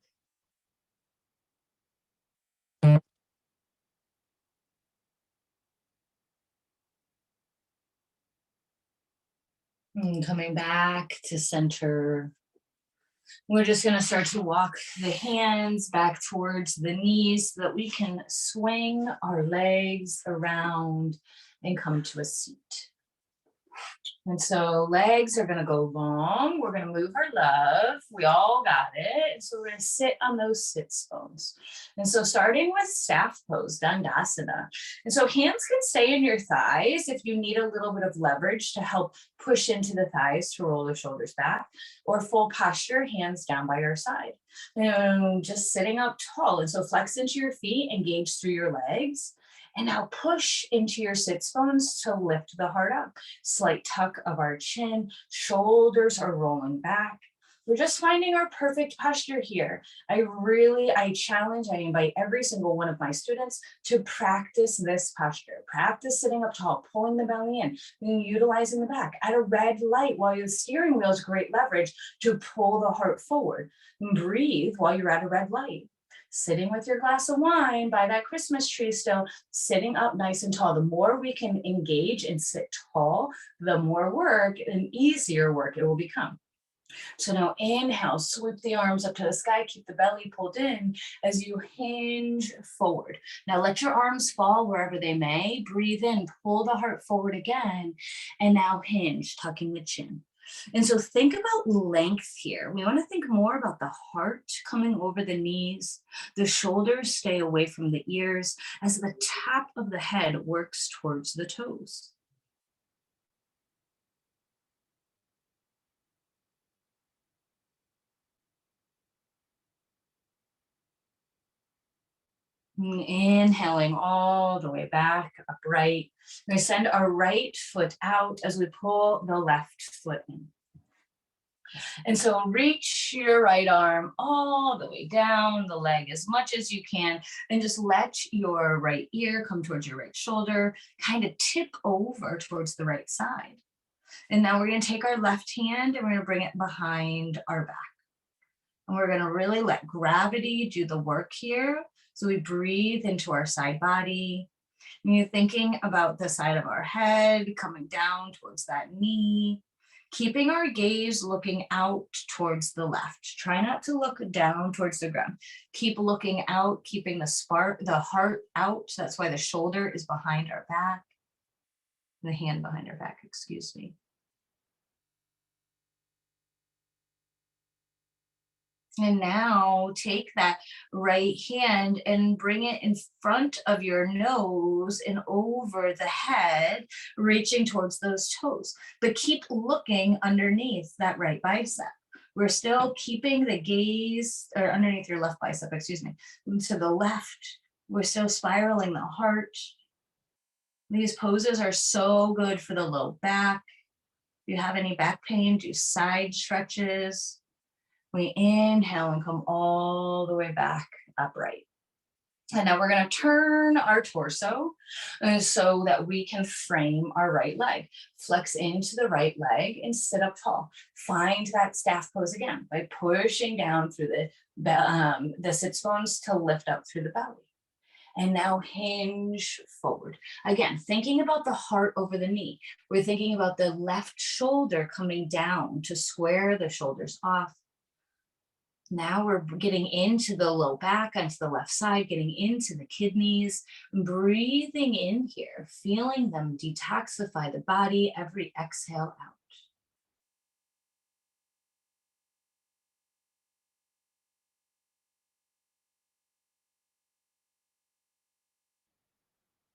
And coming back to center. We're just going to start to walk the hands back towards the knees so that we can swing our legs around and come to a seat. And so legs are going to go long. We're going to move our love. We all got it. And so we're going to sit on those sits bones. And so starting with staff pose, Dandasana. And so hands can stay in your thighs if you need a little bit of leverage to help push into the thighs to roll the shoulders back, or full posture, hands down by your side. And just sitting up tall. And so flex into your feet, engage through your legs. And now push into your sits bones to lift the heart up. Slight tuck of our chin, shoulders are rolling back. We're just finding our perfect posture here. I challenge, I invite every single one of my students to practice this posture. Practice sitting up tall, pulling the belly in, and utilizing the back. At a red light while the steering wheel is great leverage to pull the heart forward. And breathe while you're at a red light. Sitting with your glass of wine by that Christmas tree still, sitting up nice and tall. The more we can engage and sit tall, the more work and easier work it will become. So now inhale, sweep the arms up to the sky, keep the belly pulled in as you hinge forward. Now let your arms fall wherever they may. Breathe in, pull the heart forward again, and now hinge, tucking the chin. And so think about length here. We want to think more about the heart coming over the knees. The shoulders stay away from the ears as the top of the head works towards the toes. Inhaling all the way back, upright. We send our right foot out as we pull the left foot in. And so reach your right arm all the way down the leg as much as you can, and just let your right ear come towards your right shoulder, kind of tip over towards the right side. And now we're going to take our left hand and we're going to bring it behind our back. And we're going to really let gravity do the work here. So we breathe into our side body. And you're thinking about the side of our head coming down towards that knee. Keeping our gaze looking out towards the left. Try not to look down towards the ground. Keep looking out, keeping the heart out. That's why the shoulder is behind our back. The hand behind our back, excuse me. And now take that right hand and bring it in front of your nose and over the head, reaching towards those toes. But keep looking underneath that right bicep. We're still keeping the gaze, or underneath your left bicep, excuse me, to the left. We're still spiraling the heart. These poses are so good for the low back. If you have any back pain, do side stretches. We inhale and come all the way back upright. And now we're going to turn our torso so that we can frame our right leg. Flex into the right leg and sit up tall. Find that staff pose again by pushing down through the sits bones to lift up through the belly. And now hinge forward. Again, thinking about the heart over the knee. We're thinking about the left shoulder coming down to square the shoulders off. Now we're getting into the low back, onto the left side, getting into the kidneys, breathing in here, feeling them detoxify the body every exhale out.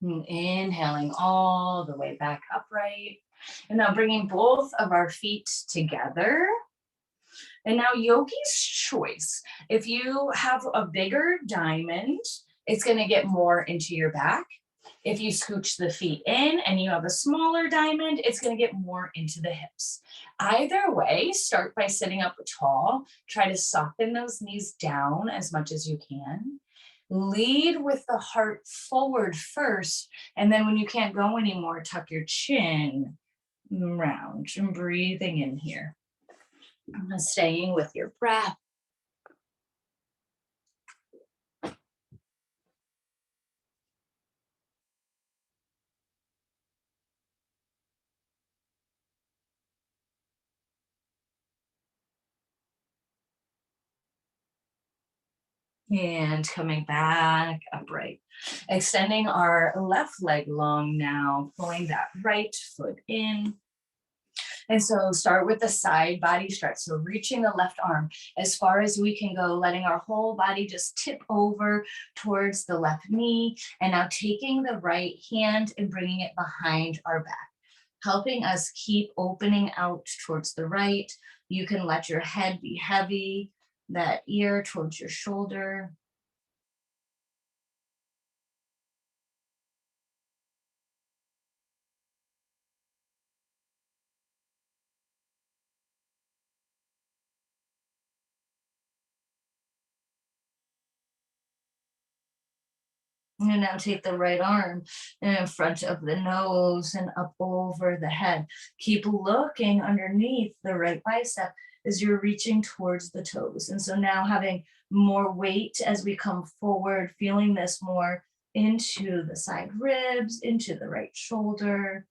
And inhaling all the way back upright. And now bringing both of our feet together. And now yogi's choice. If you have a bigger diamond, it's going to get more into your back. If you scooch the feet in and you have a smaller diamond, it's going to get more into the hips. Either way, start by sitting up tall. Try to soften those knees down as much as you can. Lead with the heart forward first, and then when you can't go anymore, tuck your chin round and breathing in here. Staying with your breath. And coming back upright. Extending our left leg long now, pulling that right foot in. And so start with the side body stretch. So reaching the left arm as far as we can go, letting our whole body just tip over towards the left knee. And now taking the right hand and bringing it behind our back, helping us keep opening out towards the right. You can let your head be heavy, that ear towards your shoulder. And now take the right arm in front of the nose and up over the head. Keep looking underneath the right bicep as you're reaching towards the toes. And so now having more weight as we come forward, feeling this more into the side ribs, into the right shoulder.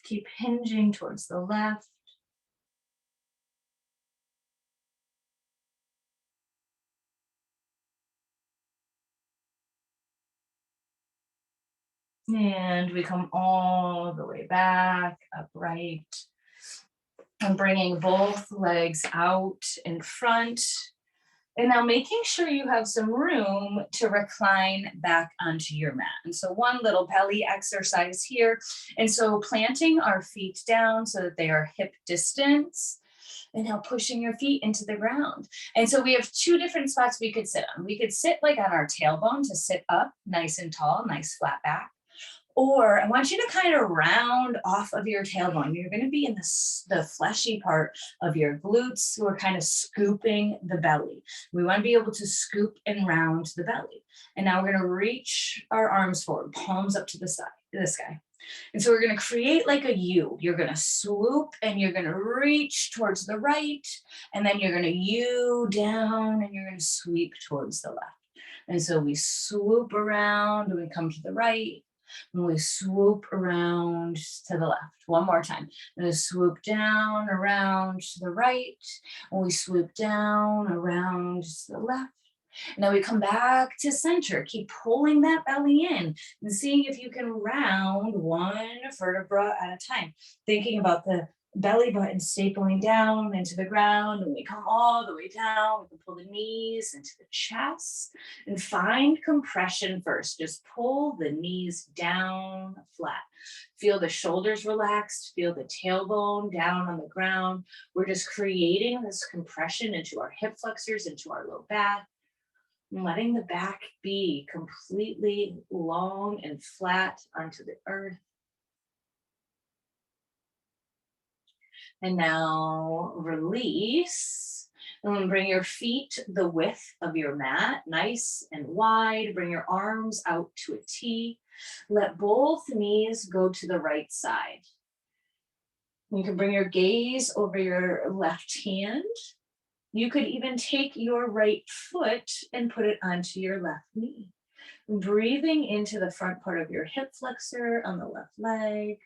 Keep hinging towards the left. And we come all the way back, upright. And bringing both legs out in front. And now making sure you have some room to recline back onto your mat. And so one little belly exercise here. And so planting our feet down so that they are hip distance. And now pushing your feet into the ground. And so we have two different spots we could sit on. We could sit like on our tailbone to sit up nice and tall, nice flat back. Or I want you to kind of round off of your tailbone. You're going to be in the fleshy part of your glutes. We're kind of scooping the belly. We want to be able to scoop and round the belly. And now we're going to reach our arms forward, palms up to the sky. And so we're going to create like a U. You're going to swoop and you're going to reach towards the right. And then you're going to U down and you're going to sweep towards the left. And so we swoop around and we come to the right. And we swoop around to the left. One more time. And we swoop down around to the right. And we swoop down around to the left. Now we come back to center. Keep pulling that belly in and seeing if you can round one vertebra at a time. Thinking about the belly button stapling down into the ground, and we come all the way down. We can pull the knees into the chest and find compression first. Just pull the knees down flat. Feel the shoulders relaxed, feel the tailbone down on the ground. We're just creating this compression into our hip flexors, into our low back. Letting the back be completely long and flat onto the earth. And now release. And bring your feet the width of your mat, nice and wide. Bring your arms out to a T. Let both knees go to the right side. You can bring your gaze over your left hand. You could even take your right foot and put it onto your left knee. Breathing into the front part of your hip flexor on the left leg.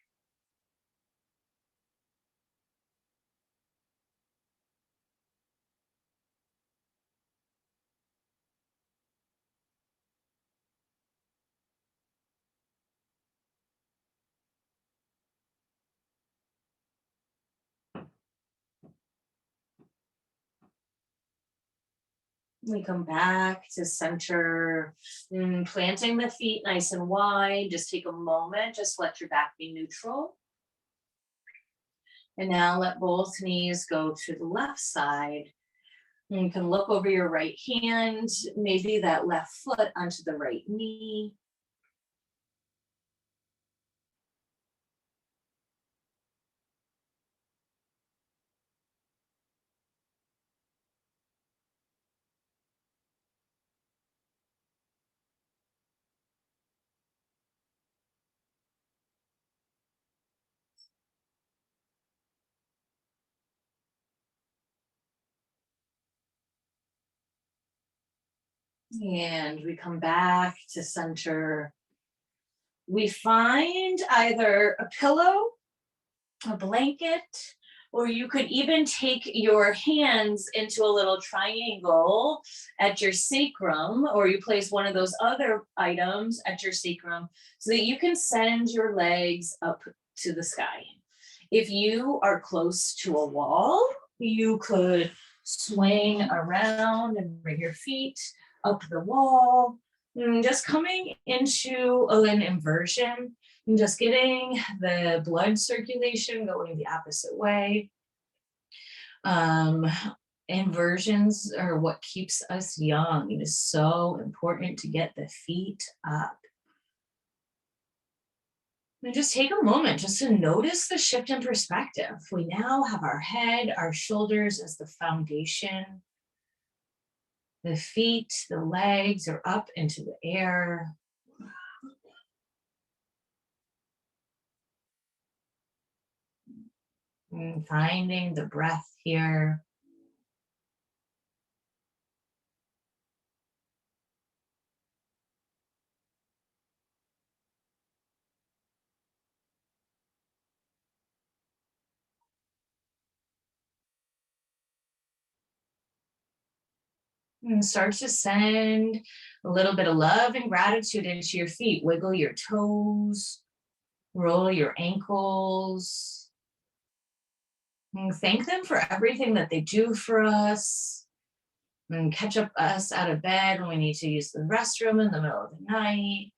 We come back to center, planting the feet nice and wide. Just take a moment, just let your back be neutral. And now let both knees go to the left side. And you can look over your right hand, maybe that left foot onto the right knee. And we come back to center. We find either a pillow, a blanket, or you could even take your hands into a little triangle at your sacrum, or you place one of those other items at your sacrum so that you can send your legs up to the sky. If you are close to a wall, you could swing around and bring your feet up the wall, just coming into an inversion and just getting the blood circulation going the opposite way. Um, Inversions are what keeps us young. It is so important to get the feet up. And just take a moment just to notice the shift in perspective. We now have our head, our shoulders as the foundation. The feet, the legs are up into the air. And finding the breath here. And start to send a little bit of love and gratitude into your feet. Wiggle your toes, roll your ankles. And thank them for everything that they do for us. And catch up us out of bed when we need to use the restroom in the middle of the night.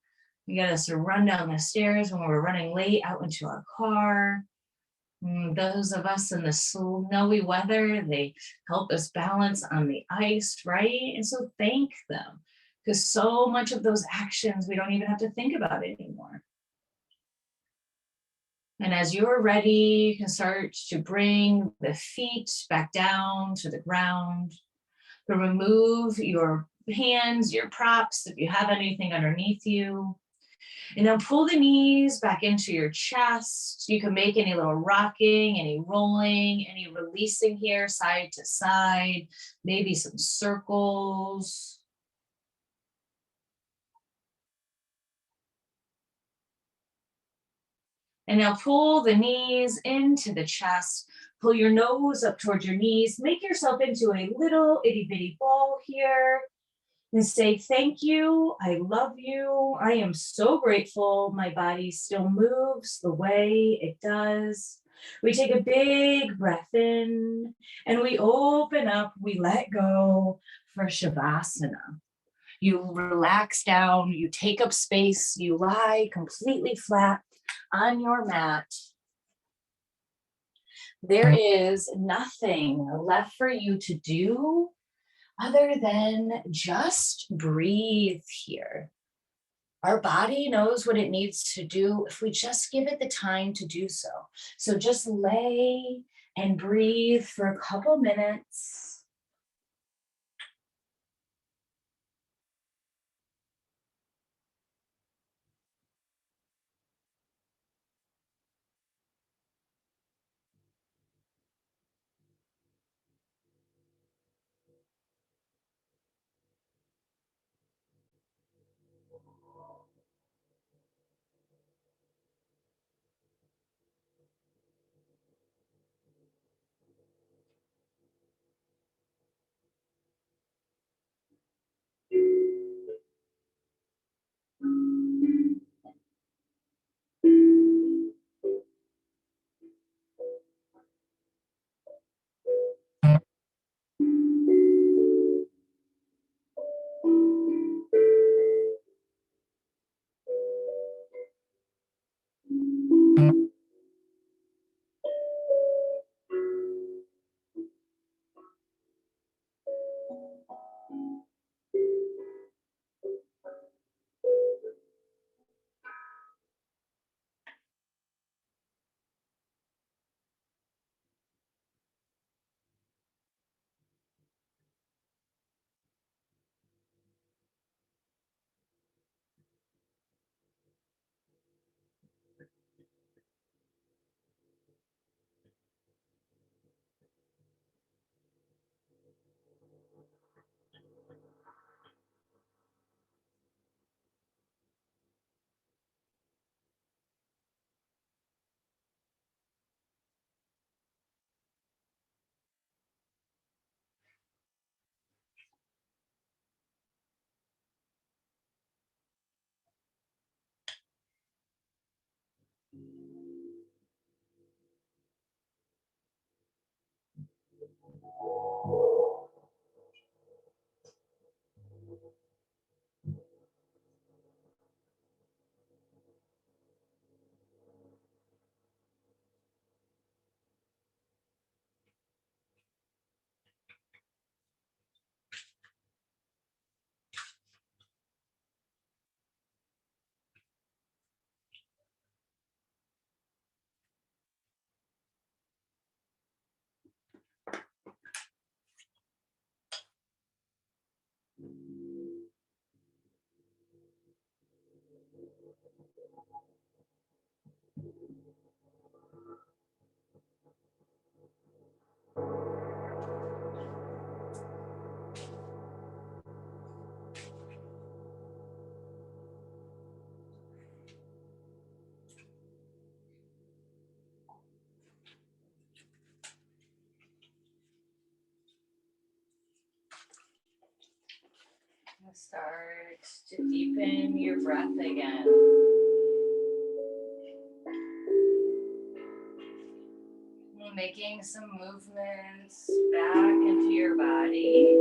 You get us to run down the stairs when we're running late out into our car. Those of us in the snowy weather, they help us balance on the ice, right? And so thank them, because so much of those actions we don't even have to think about anymore. And as you're ready, you can start to bring the feet back down to the ground. To remove your hands, your props, if you have anything underneath you. And then pull the knees back into your chest. You can make any little rocking, any rolling, any releasing here, side to side, maybe some circles. And now pull the knees into the chest. Pull your nose up towards your knees. Make yourself into a little itty bitty ball here. And say, thank you, I love you, I am so grateful my body still moves the way it does. We take a big breath in and we open up, we let go for Shavasana. You relax down, you take up space, you lie completely flat on your mat. There is nothing left for you to do other than just breathe here. Our body knows what it needs to do if we just give it the time to do so. So just lay and breathe for a couple minutes. Start to deepen your breath again. Making some movements back into your body.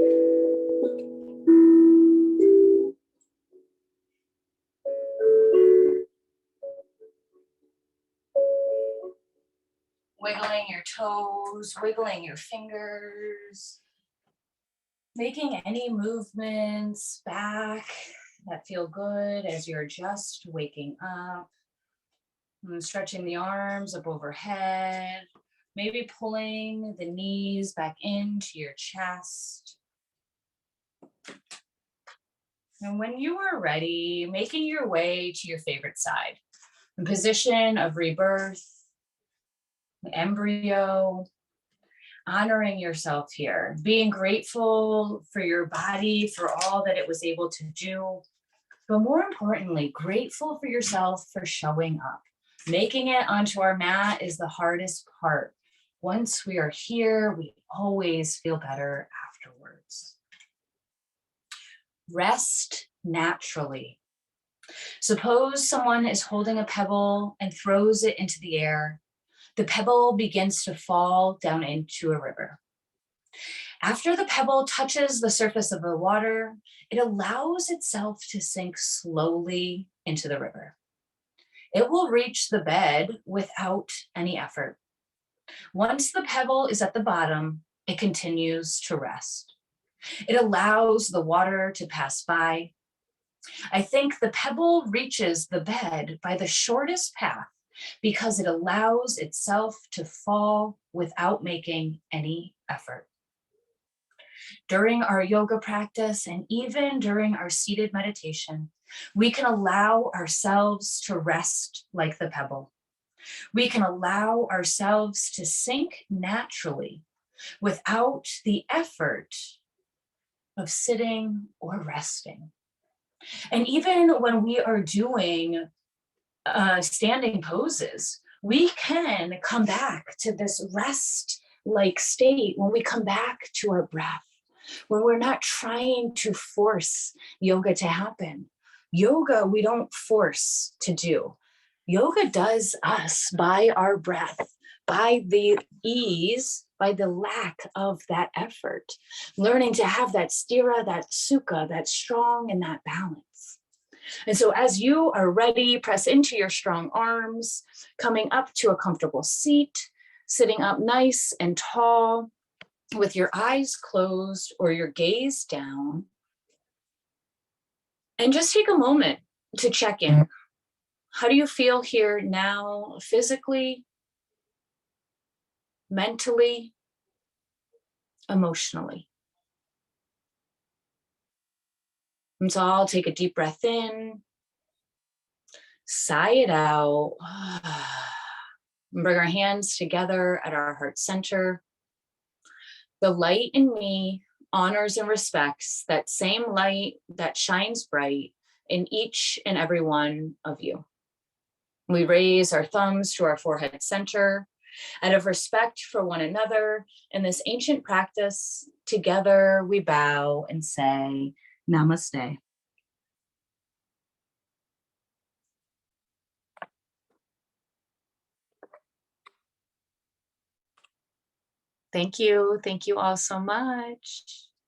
Wiggling your toes, wiggling your fingers. Making any movements back that feel good as you're just waking up. And stretching the arms up overhead. Maybe pulling the knees back into your chest. And when you are ready, making your way to your favorite side. In position of rebirth, embryo, honoring yourself here, being grateful for your body, for all that it was able to do, but more importantly, grateful for yourself for showing up. Making it onto our mat is the hardest part. Once we are here, we always feel better afterwards. Rest naturally. Suppose someone is holding a pebble and throws it into the air. The pebble begins to fall down into a river. After the pebble touches the surface of the water, it allows itself to sink slowly into the river. It will reach the bed without any effort. Once the pebble is at the bottom, it continues to rest. It allows the water to pass by. I think the pebble reaches the bed by the shortest path because it allows itself to fall without making any effort. During our yoga practice and even during our seated meditation, we can allow ourselves to rest like the pebble. We can allow ourselves to sink naturally without the effort of sitting or resting. And even when we are doing standing poses, we can come back to this rest-like state when we come back to our breath, when we're not trying to force yoga to happen. Yoga, we don't force to do. Yoga does us by our breath, by the ease, by the lack of that effort, learning to have that sthira, that sukha, that strong and that balance. And so as you are ready, press into your strong arms, coming up to a comfortable seat, sitting up nice and tall with your eyes closed or your gaze down. And just take a moment to check in. How do you feel here now, physically, mentally, emotionally? And so I'll take a deep breath in, sigh it out, and bring our hands together at our heart center. The light in me honors and respects that same light that shines bright in each and every one of you. We raise our thumbs to our forehead center. Out of respect for one another in this ancient practice, together we bow and say, Namaste. Thank you. Thank you all so much.